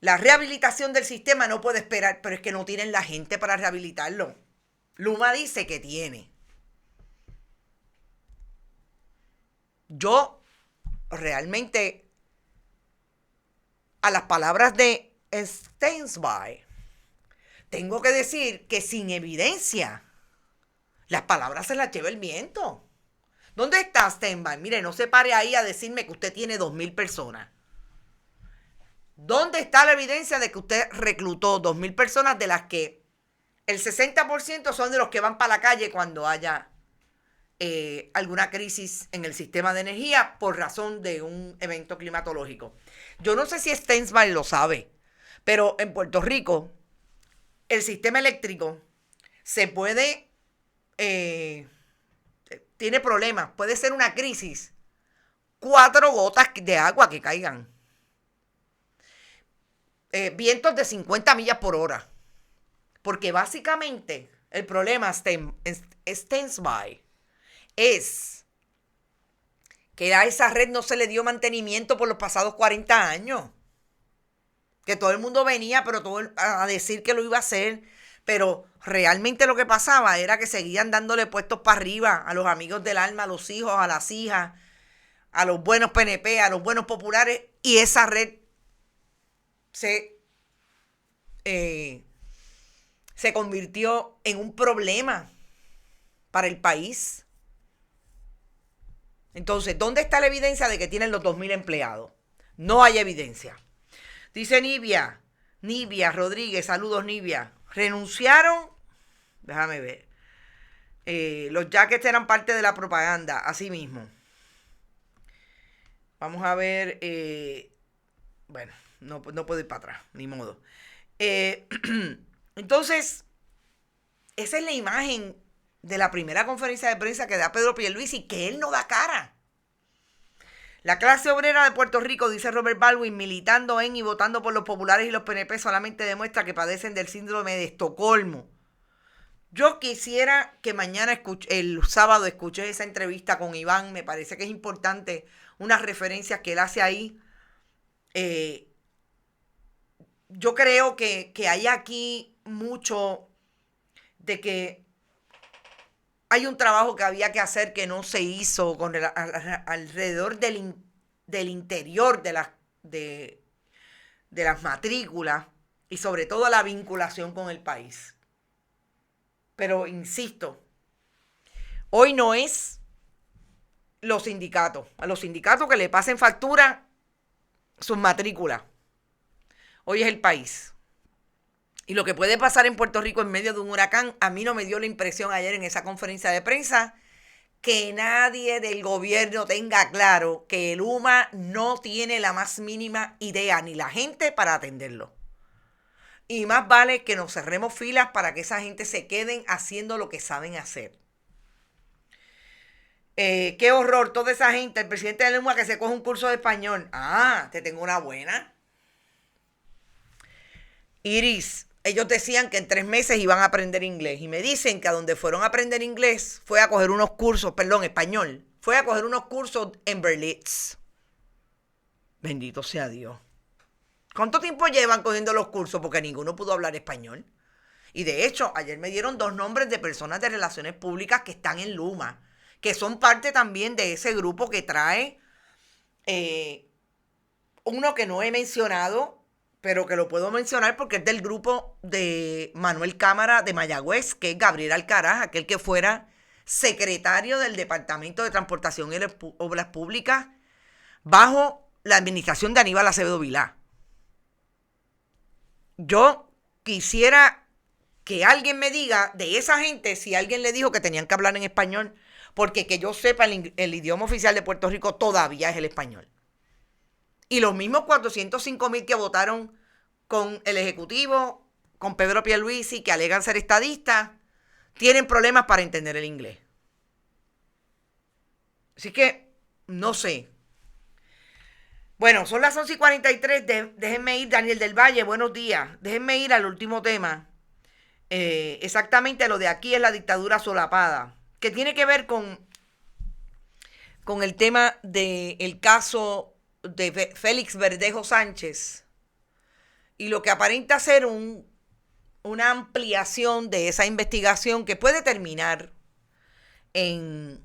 la rehabilitación del sistema no puede esperar, pero es que no tienen la gente para rehabilitarlo? Luma dice que tiene. Yo realmente, a las palabras de Steinsby, tengo que decir que sin evidencia, las palabras se las lleva el viento. ¿Dónde está Steinsby? Mire, no se pare ahí a decirme que usted tiene 2,000 personas. ¿Dónde está la evidencia de que usted reclutó 2,000 personas, de las que el 60% son de los que van para la calle cuando haya alguna crisis en el sistema de energía por razón de un evento climatológico? Yo no sé si Steinsby lo sabe, pero en Puerto Rico el sistema eléctrico se puede, tiene problemas, puede ser una crisis, 4 gotas de agua que caigan. Vientos de 50 millas por hora. Porque básicamente el problema Steinsby es que a esa red no se le dio mantenimiento por los pasados 40 años. Que todo el mundo venía a decir que lo iba a hacer, pero realmente lo que pasaba era que seguían dándole puestos para arriba a los amigos del alma, a los hijos, a las hijas, a los buenos PNP, a los buenos populares, y esa red se convirtió en un problema para el país. Entonces, ¿dónde está la evidencia de que tienen los 2,000 empleados? No hay evidencia. Dice Nivia Rodríguez, saludos Nivia. Renunciaron, déjame ver, los jackets eran parte de la propaganda, así mismo. Vamos a ver, bueno, no puedo ir para atrás, ni modo. Entonces, esa es la imagen de la primera conferencia de prensa que da Pedro Pierluisi, que él no da cara. La clase obrera de Puerto Rico, dice Robert Baldwin, militando en y votando por los populares y los PNP, solamente demuestra que padecen del síndrome de Estocolmo. Yo quisiera que mañana, el sábado, escuché esa entrevista con Iván. Me parece que es importante unas referencias que él hace ahí. Yo creo que hay aquí mucho de que hay un trabajo que había que hacer que no se hizo alrededor del interior de las matrículas y sobre todo la vinculación con el país. Pero insisto, hoy no es a los sindicatos que le pasen factura sus matrículas. Hoy es el país. Y lo que puede pasar en Puerto Rico en medio de un huracán, a mí no me dio la impresión ayer en esa conferencia de prensa que nadie del gobierno tenga claro que el UMA no tiene la más mínima idea ni la gente para atenderlo. Y más vale que nos cerremos filas para que esa gente se queden haciendo lo que saben hacer. Qué horror, toda esa gente, el presidente de la UMA que se coge un curso de español. Ah, te tengo una buena. Iris, ellos decían que en 3 meses iban a aprender inglés. Y me dicen que a donde fueron a aprender inglés fue a coger unos cursos, perdón, español. Fue a coger unos cursos en Berlitz. Bendito sea Dios. ¿Cuánto tiempo llevan cogiendo los cursos? Porque ninguno pudo hablar español. Y de hecho, ayer me dieron 2 nombres de personas de relaciones públicas que están en Luma, que son parte también de ese grupo que trae uno que no he mencionado, pero que lo puedo mencionar porque es del grupo de Manuel Cámara de Mayagüez, que es Gabriel Alcaraz, aquel que fuera secretario del Departamento de Transportación y Obras Públicas bajo la administración de Aníbal Acevedo Vilá. Yo quisiera que alguien me diga de esa gente si alguien le dijo que tenían que hablar en español, porque que yo sepa el idioma oficial de Puerto Rico todavía es el español. Y los mismos 405,000 que votaron con el Ejecutivo, con Pedro Pierluisi, que alegan ser estadistas, tienen problemas para entender el inglés. Así que, no sé. Bueno, son las 11:43, déjenme ir, Daniel del Valle, buenos días. Déjenme ir al último tema. Exactamente lo de aquí es la dictadura solapada, que tiene que ver con el tema del caso de Félix Verdejo Sánchez y lo que aparenta ser una ampliación de esa investigación que puede terminar de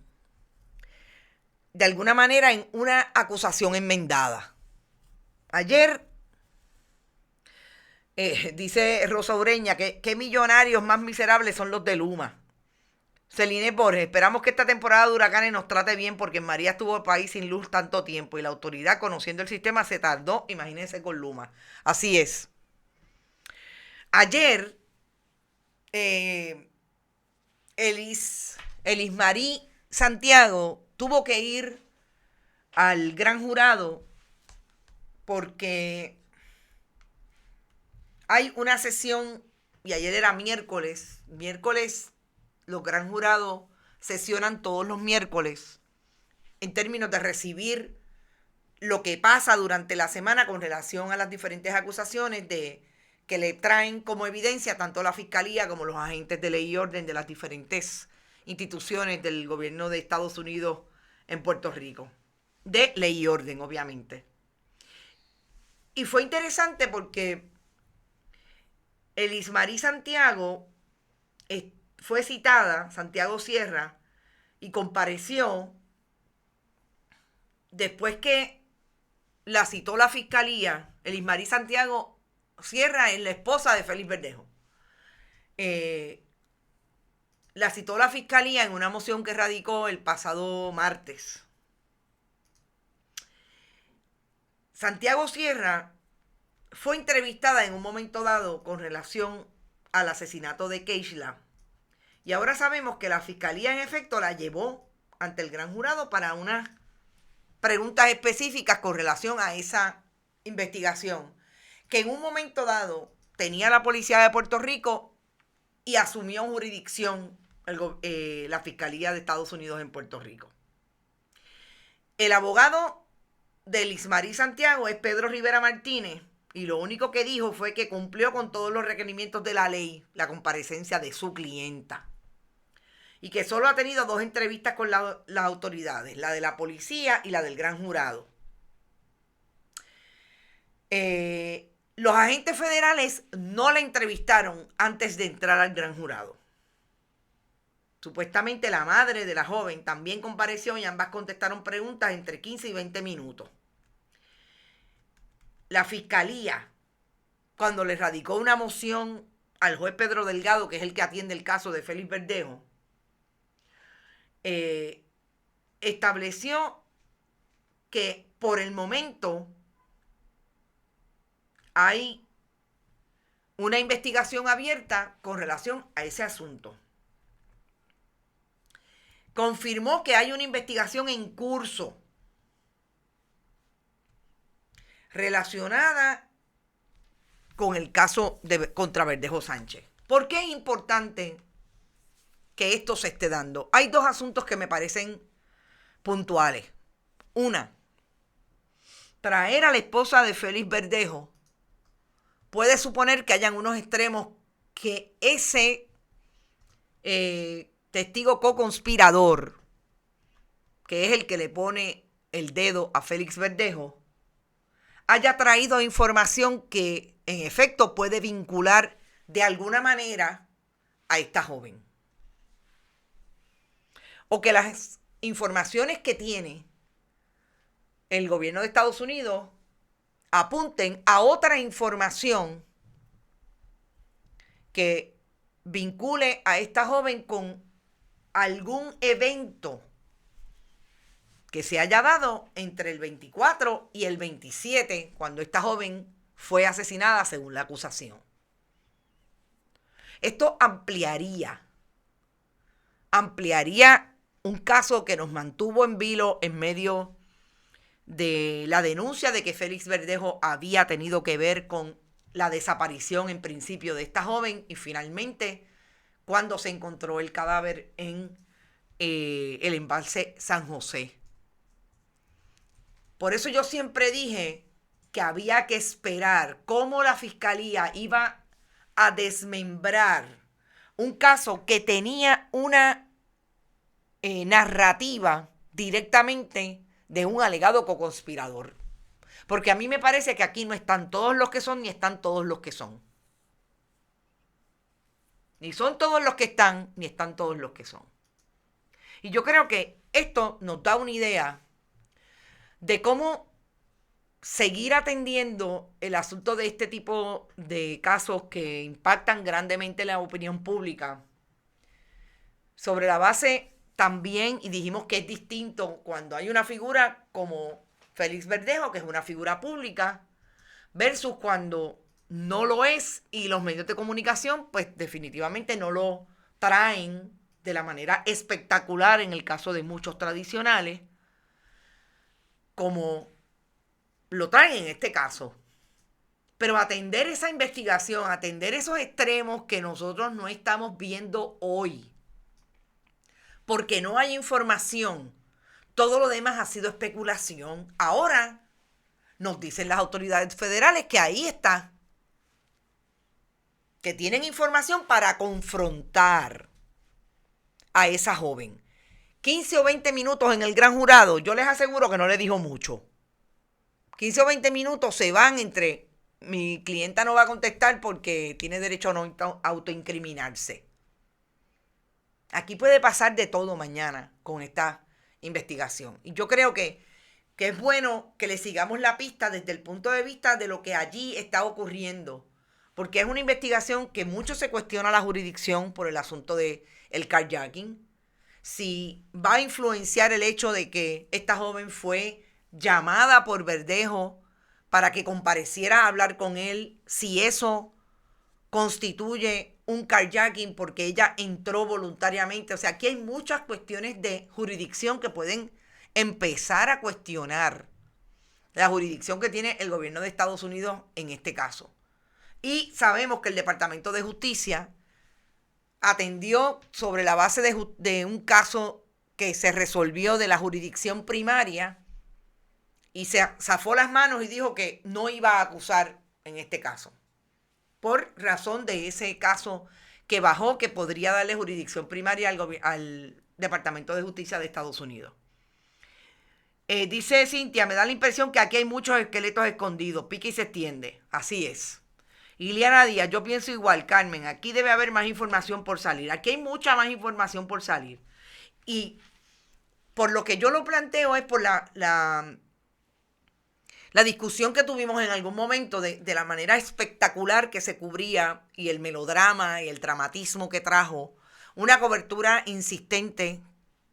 alguna manera en una acusación enmendada. Ayer dice Rosa Ureña que qué millonarios más miserables son los de Luma. Celine Borges, esperamos que esta temporada de huracanes nos trate bien porque en María estuvo el país sin luz tanto tiempo y la autoridad, conociendo el sistema, se tardó, imagínense, con Luma. Así es. Ayer, Elismarí Santiago tuvo que ir al gran jurado porque hay una sesión, y ayer era miércoles los gran jurados sesionan todos los miércoles en términos de recibir lo que pasa durante la semana con relación a las diferentes acusaciones que le traen como evidencia tanto la Fiscalía como los agentes de ley y orden de las diferentes instituciones del gobierno de Estados Unidos en Puerto Rico. De ley y orden, obviamente. Y fue interesante porque Elismarí Santiago fue citada, Santiago Sierra, y compareció después que la citó la Fiscalía. Elismarí Santiago Sierra es la esposa de Félix Verdejo. La citó la Fiscalía en una moción que radicó el pasado martes. Santiago Sierra fue entrevistada en un momento dado con relación al asesinato de Keishla. Y ahora sabemos que la Fiscalía en efecto la llevó ante el gran jurado para unas preguntas específicas con relación a esa investigación, que en un momento dado tenía la Policía de Puerto Rico y asumió jurisdicción la Fiscalía de Estados Unidos en Puerto Rico. El abogado de Elismarí Santiago es Pedro Rivera Martínez, y lo único que dijo fue que cumplió con todos los requerimientos de la ley, la comparecencia de su clienta. Y que solo ha tenido 2 entrevistas con las autoridades, la de la policía y la del gran jurado. Los agentes federales no la entrevistaron antes de entrar al gran jurado. Supuestamente la madre de la joven también compareció y ambas contestaron preguntas entre 15 y 20 minutos. La Fiscalía, cuando le radicó una moción al juez Pedro Delgado, que es el que atiende el caso de Félix Verdejo, estableció que por el momento hay una investigación abierta con relación a ese asunto. Confirmó que hay una investigación en curso relacionada con el caso contra Verdejo Sánchez. ¿Por qué es importante que esto se esté dando? Hay dos asuntos que me parecen puntuales. Una, traer a la esposa de Félix Verdejo puede suponer que hayan unos extremos que ese testigo co-conspirador, que es el que le pone el dedo a Félix Verdejo, haya traído información que en efecto puede vincular de alguna manera a esta joven. O que las informaciones que tiene el gobierno de Estados Unidos apunten a otra información que vincule a esta joven con algún evento que se haya dado entre el 24 y el 27, cuando esta joven fue asesinada según la acusación. Esto ampliaría un caso que nos mantuvo en vilo en medio de la denuncia de que Félix Verdejo había tenido que ver con la desaparición en principio de esta joven y finalmente cuando se encontró el cadáver en el embalse San José. Por eso yo siempre dije que había que esperar cómo la fiscalía iba a desmembrar un caso que tenía una narrativa directamente de un alegado coconspirador. Porque a mí me parece que aquí no están todos los que son, ni están todos los que son. Ni son todos los que están, ni están todos los que son. Y yo creo que esto nos da una idea de cómo seguir atendiendo el asunto de este tipo de casos que impactan grandemente la opinión pública, sobre la base también, y dijimos que es distinto cuando hay una figura como Félix Verdejo, que es una figura pública, versus cuando no lo es y los medios de comunicación pues definitivamente no lo traen de la manera espectacular en el caso de muchos tradicionales, como lo traen en este caso. Pero atender esa investigación, atender esos extremos que nosotros no estamos viendo hoy, porque no hay información, todo lo demás ha sido especulación. Ahora nos dicen las autoridades federales que ahí está, que tienen información para confrontar a esa joven. 15 o 20 minutos en el gran jurado, yo les aseguro que no le dijo mucho. 15 o 20 minutos se van entre mi clienta no va a contestar porque tiene derecho a no autoincriminarse. Aquí puede pasar de todo mañana con esta investigación. Y yo creo que es bueno que le sigamos la pista desde el punto de vista de lo que allí está ocurriendo. Porque es una investigación que mucho se cuestiona la jurisdicción por el asunto del carjacking. Si va a influenciar el hecho de que esta joven fue llamada por Verdejo para que compareciera a hablar con él, si eso constituye un carjacking porque ella entró voluntariamente. O sea, aquí hay muchas cuestiones de jurisdicción que pueden empezar a cuestionar la jurisdicción que tiene el gobierno de Estados Unidos en este caso. Y sabemos que el Departamento de Justicia atendió sobre la base de un caso que se resolvió de la jurisdicción primaria y se zafó las manos y dijo que no iba a acusar en este caso, por razón de ese caso que bajó, que podría darle jurisdicción primaria al Departamento de Justicia de Estados Unidos. Dice Cintia, me da la impresión que aquí hay muchos esqueletos escondidos, pica y se extiende. Así es. Iliana Díaz, yo pienso igual, Carmen, aquí debe haber más información por salir. Aquí hay mucha más información por salir. Y por lo que yo lo planteo es por la discusión que tuvimos en algún momento de la manera espectacular que se cubría y el melodrama y el dramatismo que trajo una cobertura insistente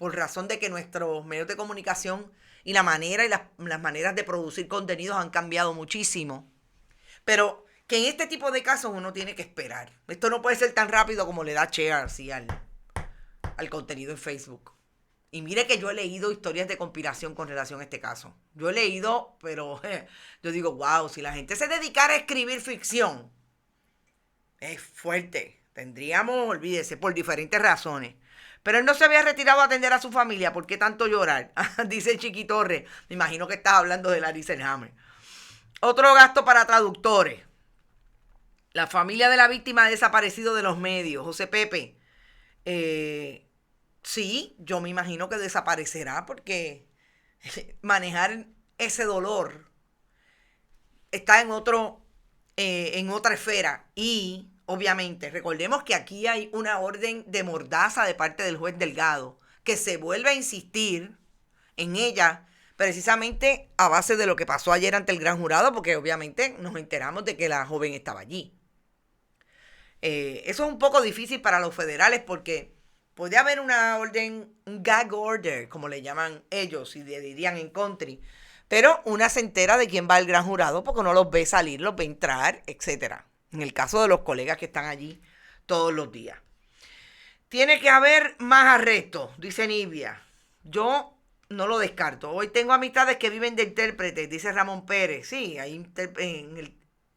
por razón de que nuestros medios de comunicación y la manera y las maneras de producir contenidos han cambiado muchísimo. Pero que en este tipo de casos uno tiene que esperar. Esto no puede ser tan rápido como le da share así al contenido en Facebook. Y mire que yo he leído historias de conspiración con relación a este caso. Yo he leído, pero yo digo, wow, si la gente se dedicara a escribir ficción, es fuerte. Tendríamos, olvídese, por diferentes razones. Pero él no se había retirado a atender a su familia. ¿Por qué tanto llorar? Dice Chiqui Torres. Me imagino que estás hablando de Larry Selhammer. Otro gasto para traductores. La familia de la víctima ha desaparecido de los medios. José Pepe. Sí, yo me imagino que desaparecerá porque manejar ese dolor está en otra esfera. Y obviamente, recordemos que aquí hay una orden de mordaza de parte del juez Delgado, que se vuelve a insistir en ella precisamente a base de lo que pasó ayer ante el gran jurado, porque obviamente nos enteramos de que la joven estaba allí. Eso es un poco difícil para los federales porque puede haber una orden, un gag order, como le llaman ellos, y le dirían en country, pero una se entera de quién va al gran jurado porque no los ve salir, los ve entrar, etcétera. En el caso de los colegas que están allí todos los días. Tiene que haber más arrestos, dice Nivia. Yo no lo descarto. Hoy tengo amistades que viven de intérpretes, dice Ramón Pérez. Sí, hay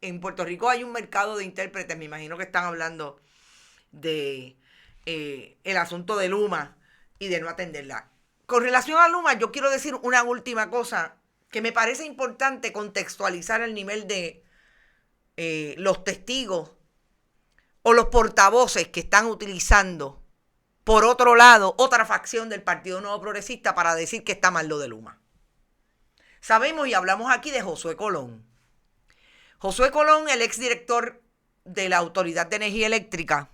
en Puerto Rico hay un mercado de intérpretes. Me imagino que están hablando de el asunto de Luma y de no atenderla. Con relación a Luma, yo quiero decir una última cosa que me parece importante contextualizar el nivel de los testigos o los portavoces que están utilizando, por otro lado, otra facción del Partido Nuevo Progresista para decir que está mal lo de Luma. Sabemos y hablamos aquí de Josué Colón. Josué Colón, el exdirector de la Autoridad de Energía Eléctrica,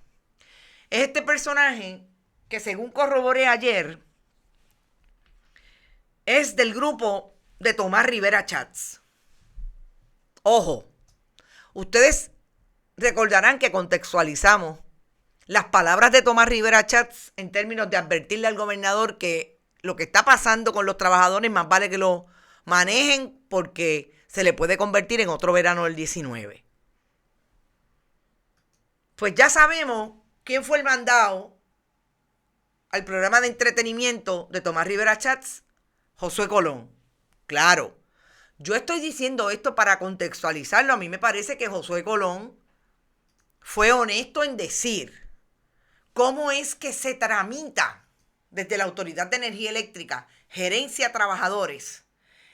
es este personaje que, según corroboré ayer, es del grupo de Tomás Rivera Chats. Ojo, ustedes recordarán que contextualizamos las palabras de Tomás Rivera Chats en términos de advertirle al gobernador que lo que está pasando con los trabajadores más vale que lo manejen porque se le puede convertir en otro verano del 19. Pues ya sabemos quién fue el mandado al programa de entretenimiento de Tomás Rivera Chats, Josué Colón. Claro, yo estoy diciendo esto para contextualizarlo. A mí me parece que Josué Colón fue honesto en decir cómo es que se tramita desde la Autoridad de Energía Eléctrica, gerencia a trabajadores,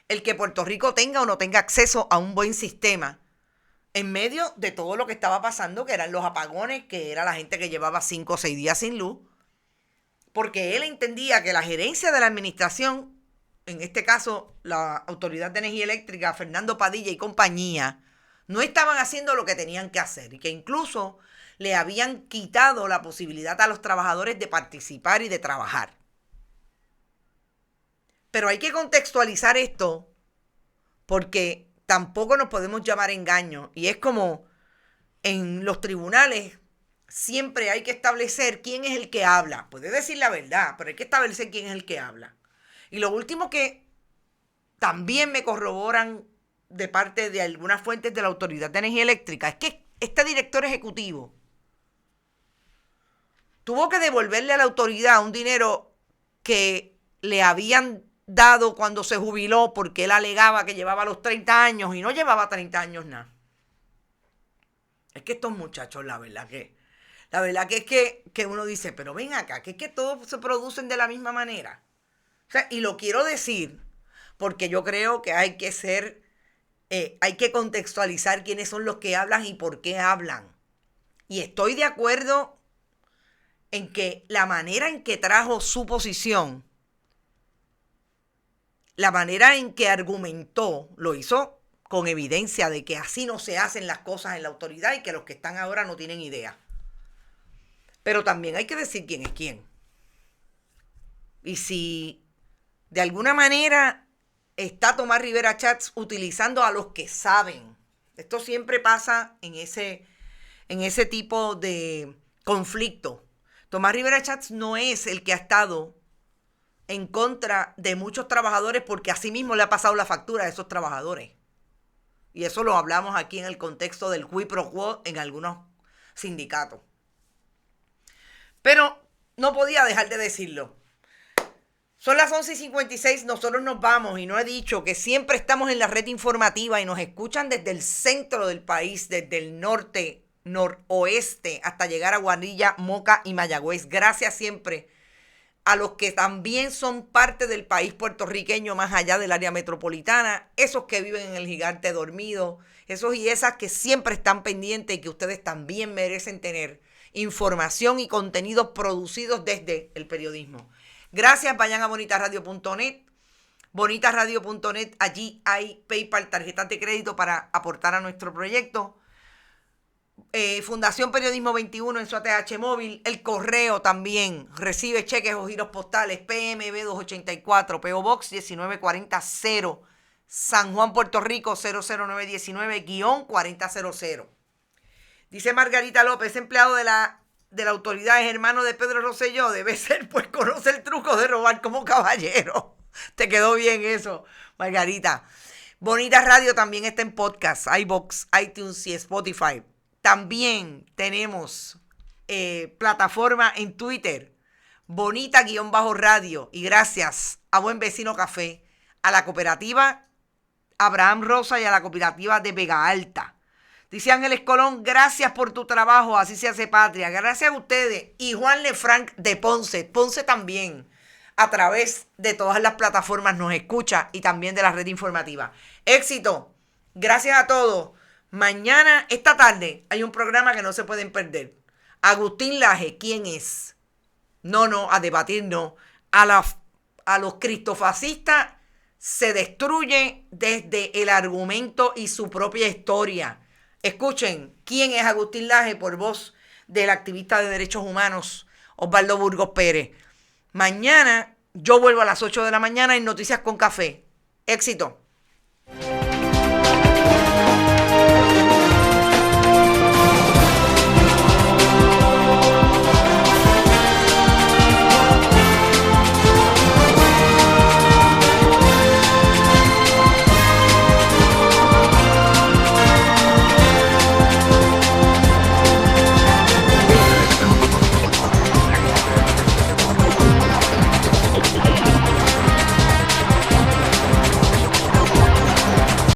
el que Puerto Rico tenga o no tenga acceso a un buen sistema en medio de todo lo que estaba pasando, que eran los apagones, que era la gente que llevaba 5 o 6 días sin luz, porque él entendía que la gerencia de la administración, en este caso la Autoridad de Energía Eléctrica, Fernando Padilla y compañía, no estaban haciendo lo que tenían que hacer y que incluso le habían quitado la posibilidad a los trabajadores de participar y de trabajar. Pero hay que contextualizar esto porque tampoco nos podemos llamar engaño. Y es como en los tribunales siempre hay que establecer quién es el que habla. Puede decir la verdad, pero hay que establecer quién es el que habla. Y lo último que también me corroboran de parte de algunas fuentes de la Autoridad de Energía Eléctrica es que este director ejecutivo tuvo que devolverle a la autoridad un dinero que le habían dado cuando se jubiló porque él alegaba que llevaba los 30 años y no llevaba 30 años nada. Es que estos muchachos, la verdad que es que uno dice, pero ven acá, que es que todos se producen de la misma manera. O sea, y lo quiero decir porque yo creo que hay que contextualizar quiénes son los que hablan y por qué hablan. Y estoy de acuerdo en que la manera en que trajo su posición, la manera en que argumentó, lo hizo con evidencia de que así no se hacen las cosas en la autoridad y que los que están ahora no tienen idea. Pero también hay que decir quién es quién. Y si de alguna manera está Tomás Rivera Chats utilizando a los que saben, esto siempre pasa en ese tipo de conflicto. Tomás Rivera Chats no es el que ha estado en contra de muchos trabajadores porque así mismo le ha pasado la factura a esos trabajadores. Y eso lo hablamos aquí en el contexto del quid pro quo en algunos sindicatos. Pero no podía dejar de decirlo. Son las 11:56, nosotros nos vamos y no he dicho que siempre estamos en la red informativa y nos escuchan desde el centro del país, desde el norte, noroeste, hasta llegar a Guanilla, Moca y Mayagüez. Gracias siempre a los que también son parte del país puertorriqueño más allá del área metropolitana, esos que viven en el gigante dormido, esos y esas que siempre están pendientes y que ustedes también merecen tener información y contenidos producidos desde el periodismo. Gracias, vayan a bonitasradio.net. Bonitasradio.net, allí hay PayPal, tarjetas de crédito para aportar a nuestro proyecto. Fundación Periodismo 21 en su ATH móvil. El correo también recibe cheques o giros postales. PMB 284, PO Box 19400, San Juan, Puerto Rico 00919-4000. Dice Margarita López, empleado de la autoridad, es hermano de Pedro Rosselló. Debe ser, pues conoce el truco de robar como caballero. Te quedó bien eso, Margarita. Bonita Radio también está en podcast, iVoox, iTunes y Spotify. También tenemos plataforma en Twitter, Bonita-Radio. Y gracias a Buen Vecino Café, a la cooperativa Abraham Rosa y a la cooperativa de Vega Alta. Dice Ángeles Colón, gracias por tu trabajo, así se hace patria. Gracias a ustedes. Y Juan Lefranc de Ponce. Ponce también, a través de todas las plataformas nos escucha y también de la red informativa. Éxito. Gracias a todos. Mañana, esta tarde, hay un programa que no se pueden perder. Agustín Laje, ¿quién es? No, a debatir no. A los cristofascistas se destruye desde el argumento y su propia historia. Escuchen, ¿quién es Agustín Laje? Por voz del activista de derechos humanos, Osvaldo Burgos Pérez. Mañana yo vuelvo a las 8 de la mañana en Noticias con Café. Éxito.